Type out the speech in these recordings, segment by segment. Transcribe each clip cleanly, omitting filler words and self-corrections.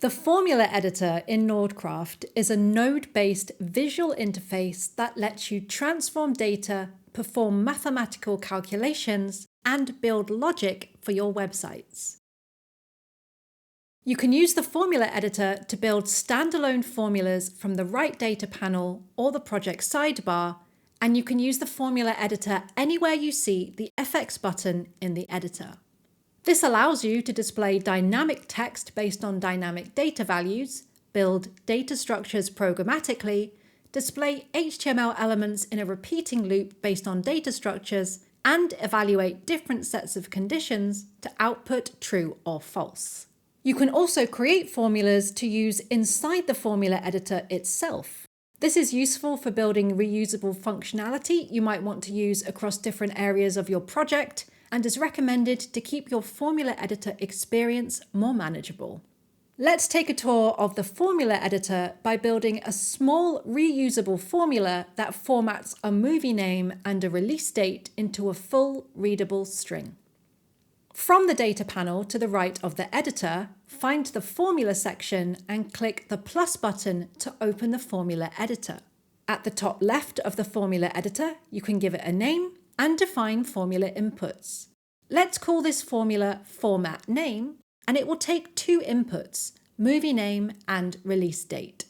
The formula editor in Nordcraft is a node-based visual interface that lets you transform data, perform mathematical calculations, and build logic for your websites. You can use the formula editor to build standalone formulas from the Write Data panel or the project sidebar, and you can use the formula editor anywhere you see the FX button in the editor. This allows you to display dynamic text based on dynamic data values, build data structures programmatically, display HTML elements in a repeating loop based on data structures, and evaluate different sets of conditions to output true or false. You can also create formulas to use inside the formula editor itself. This is useful for building reusable functionality you might want to use across different areas of your project, and is recommended to keep your formula editor experience more manageable. Let's take a tour of the formula editor by building a small reusable formula that formats a movie name and a release date into a full readable string. From the data panel to the right of the editor, find the formula section and click the plus button to open the formula editor. At the top left of the formula editor, you can give it a name and define formula inputs. Let's call this formula format name, and it will take two inputs, movie name and release date.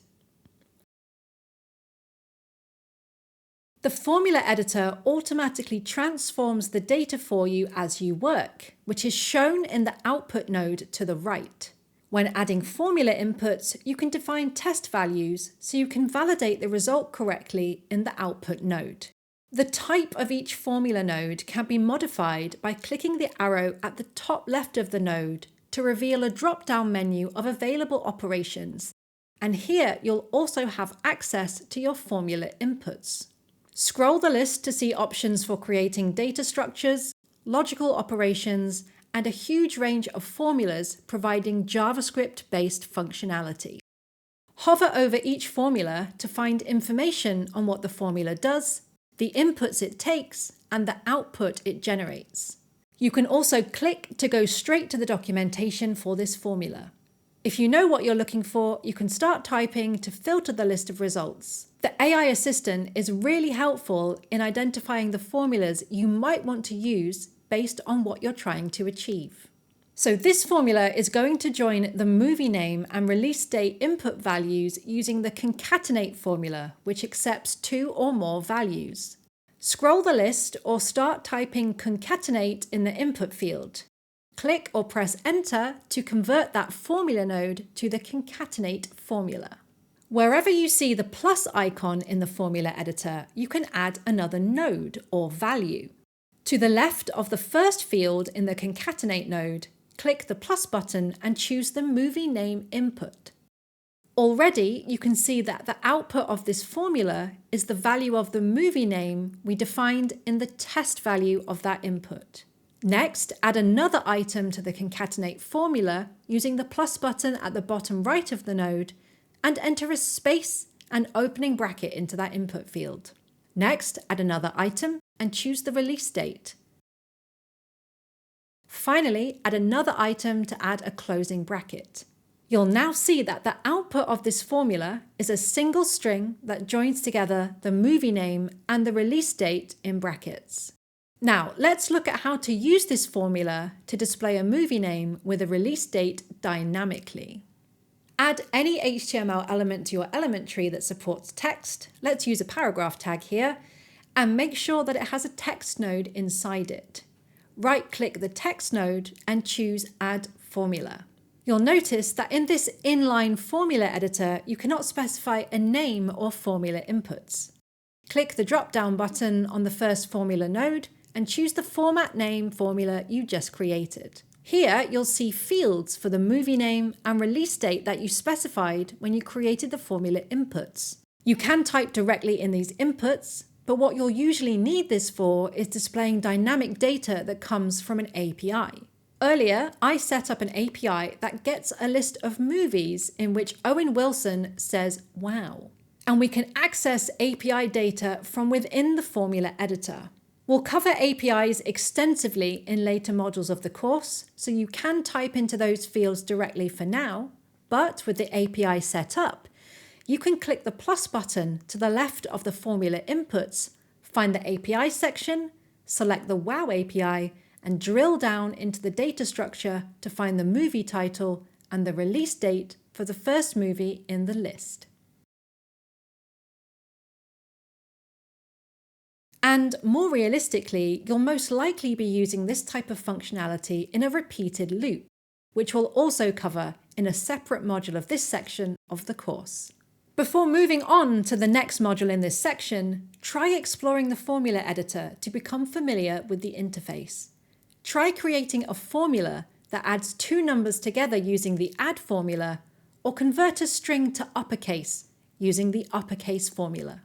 The formula editor automatically transforms the data for you as you work, which is shown in the output node to the right. When adding formula inputs, you can define test values so you can validate the result correctly in the output node. The type of each formula node can be modified by clicking the arrow at the top left of the node to reveal a drop-down menu of available operations, and here you'll also have access to your formula inputs. Scroll the list to see options for creating data structures, logical operations, and a huge range of formulas providing JavaScript-based functionality. Hover over each formula to find information on what the formula does, the inputs it takes, and the output it generates. You can also click to go straight to the documentation for this formula. If you know what you're looking for, you can start typing to filter the list of results. The AI assistant is really helpful in identifying the formulas you might want to use based on what you're trying to achieve. So this formula is going to join the movie name and release date input values using the concatenate formula, which accepts two or more values. Scroll the list or start typing concatenate in the input field. Click or press enter to convert that formula node to the concatenate formula. Wherever you see the plus icon in the formula editor, you can add another node or value. To the left of the first field in the concatenate node, click the plus button and choose the movie name input. Already, you can see that the output of this formula is the value of the movie name we defined in the test value of that input. Next, add another item to the concatenate formula using the plus button at the bottom right of the node, and enter a space and opening bracket into that input field. Next, add another item and choose the release date. Finally, add another item to add a closing bracket. You'll now see that the output of this formula is a single string that joins together the movie name and the release date in brackets. Now, let's look at how to use this formula to display a movie name with a release date dynamically. Add any HTML element to your element tree that supports text. Let's use a paragraph tag here, and make sure that it has a text node inside it. Right-click the text node and choose Add Formula. You'll notice that in this inline formula editor, you cannot specify a name or formula inputs. Click the drop-down button on the first formula node and choose the format name formula you just created. Here, you'll see fields for the movie name and release date that you specified when you created the formula inputs. You can type directly in these inputs, but what you'll usually need this for is displaying dynamic data that comes from an API. Earlier, I set up an API that gets a list of movies in which Owen Wilson says, "Wow." And we can access API data from within the formula editor. We'll cover APIs extensively in later modules of the course, so you can type into those fields directly for now. but with the API set up, you can click the plus button to the left of the formula inputs, find the API section, select the WOW API, and drill down into the data structure to find the movie title and the release date for the first movie in the list. And more realistically, you'll most likely be using this type of functionality in a repeated loop, which we'll also cover in a separate module of this section of the course. Before moving on to the next module in this section, try exploring the formula editor to become familiar with the interface. Try creating a formula that adds two numbers together using the add formula, or convert a string to uppercase using the uppercase formula.